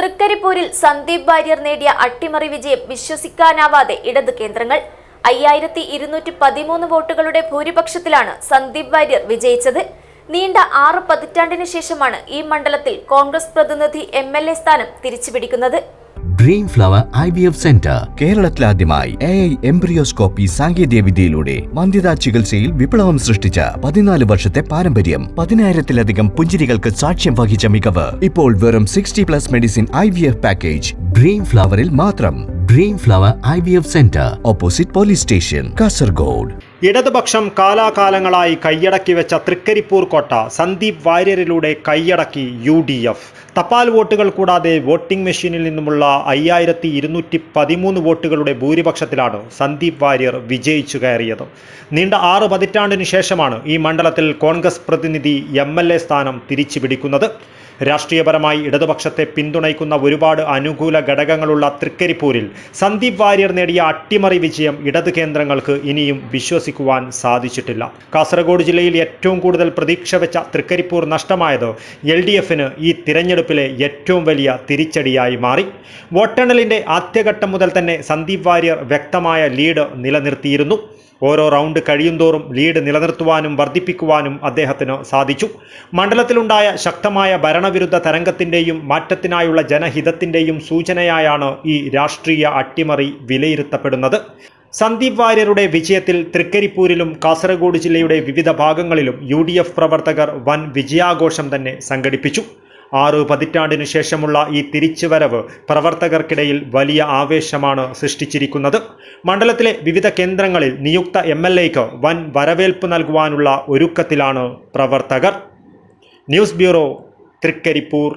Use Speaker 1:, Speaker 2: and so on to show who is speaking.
Speaker 1: തൃക്കരിപ്പൂരിൽ സന്ദീപ് വാര്യർ നേടിയ അട്ടിമറി വിജയം വിശ്വസിക്കാനാവാതെ ഇടത് കേന്ദ്രങ്ങൾ. 5213 വോട്ടുകളുടെ ഭൂരിപക്ഷത്തിലാണ് സന്ദീപ് വാര്യർ വിജയിച്ചത്. നീണ്ട 6 പതിറ്റാണ്ടിന് ശേഷമാണ് ഈ മണ്ഡലത്തിൽ കോൺഗ്രസ് പ്രതിനിധി MLA സ്ഥാനം തിരിച്ചുപിടിക്കുന്നത്.
Speaker 2: ഡ്രീം ഫ്ലവർ IVF സെന്റർ കേരളത്തിലാദ്യമായി AI എംബ്രിയോസ്കോപ്പി സാങ്കേതിക വിദ്യയിലൂടെ വന്ധ്യതാ ചികിത്സയിൽ വിപ്ലവം സൃഷ്ടിച്ച 14 വർഷത്തെ പാരമ്പര്യം, 10,000-ലധികം പുഞ്ചിരികൾക്ക് സാക്ഷ്യം വഹിച്ച മികവ്. ഇപ്പോൾ വെറും 60+ മെഡിസിൻ IVF പാക്കേജ് ഡ്രീം ഫ്ലവറിൽ മാത്രം. Dream flower IVF centre, opposite police station, Kasaragod.
Speaker 3: ഇടതുപക്ഷം കാലാകാലങ്ങളായി കൈയടക്കി വെച്ച തൃക്കരിപ്പൂർ കോട്ട സന്ദീപ് വാര്യരിലൂടെ കൈയടക്കി UDF. തപാൽ വോട്ടുകൾ കൂടാതെ വോട്ടിംഗ് മെഷീനിൽ നിന്നുമുള്ള 5213 വോട്ടുകളുടെ ഭൂരിപക്ഷത്തിലാണ് സന്ദീപ് വാര്യർ വിജയിച്ചു കയറിയത്. നീണ്ട 6 പതിറ്റാണ്ടിനു ശേഷമാണ് ഈ മണ്ഡലത്തിൽ കോൺഗ്രസ് പ്രതിനിധി MLA സ്ഥാനം തിരിച്ചുപിടിക്കുന്നത്. രാഷ്ട്രീയപരമായി ഇടതുപക്ഷത്തെ പിന്തുണയ്ക്കുന്ന ഒരുപാട് അനുകൂല ഘടകങ്ങളുള്ള തൃക്കരിപ്പൂരിൽ സന്ദീപ് വാര്യർ നേടിയ അട്ടിമറി വിജയം ഇടത് കേന്ദ്രങ്ങൾക്ക് ഇനിയും വിശ്വസിക്കുവാൻ സാധിച്ചിട്ടില്ല. കാസർഗോഡ് ജില്ലയിൽ ഏറ്റവും കൂടുതൽ പ്രതീക്ഷ വെച്ച തൃക്കരിപ്പൂർ നഷ്ടമായത് LDFന് ഈ തിരഞ്ഞെടുപ്പിലെ ഏറ്റവും വലിയ തിരിച്ചടിയായി മാറി. വോട്ടെണ്ണലിൻ്റെ ആദ്യഘട്ടം മുതൽ തന്നെ സന്ദീപ് വാര്യർ വ്യക്തമായ ലീഡ് നിലനിർത്തിയിരുന്നു. ഓരോ റൗണ്ട് കഴിയുന്തോറും ലീഡ് നിലനിർത്തുവാനും വർദ്ധിപ്പിക്കുവാനും അദ്ദേഹത്തിന് സാധിച്ചു. മണ്ഡലത്തിലുണ്ടായ ശക്തമായ ഭരണവിരുദ്ധ തരംഗത്തിൻ്റെയും മാറ്റത്തിനായുള്ള ജനഹിതത്തിൻ്റെയും സൂചനയായാണ് ഈ രാഷ്ട്രീയ അട്ടിമറി വിലയിരുത്തപ്പെടുന്നത്. സന്ദീപ് വാര്യരുടെ വിജയത്തിൽ തൃക്കരിപ്പൂരിലും കാസർഗോഡ് ജില്ലയുടെ വിവിധ ഭാഗങ്ങളിലും UDF പ്രവർത്തകർ വൻ വിജയാഘോഷം തന്നെ സംഘടിപ്പിച്ചു. 6 പതിറ്റാണ്ടിനു ശേഷമുള്ള ഈ തിരിച്ചുവരവ് പ്രവർത്തകർക്കിടയിൽ വലിയ ആവേശമാണ് സൃഷ്ടിച്ചിരിക്കുന്നത്. മണ്ഡലത്തിലെ വിവിധ കേന്ദ്രങ്ങളിൽ നിയുക്ത MLAക്ക് വൻ വരവേൽപ്പ് നൽകുവാനുള്ള ഒരുക്കത്തിലാണ് പ്രവർത്തകർ. News bureau, Trikaripur.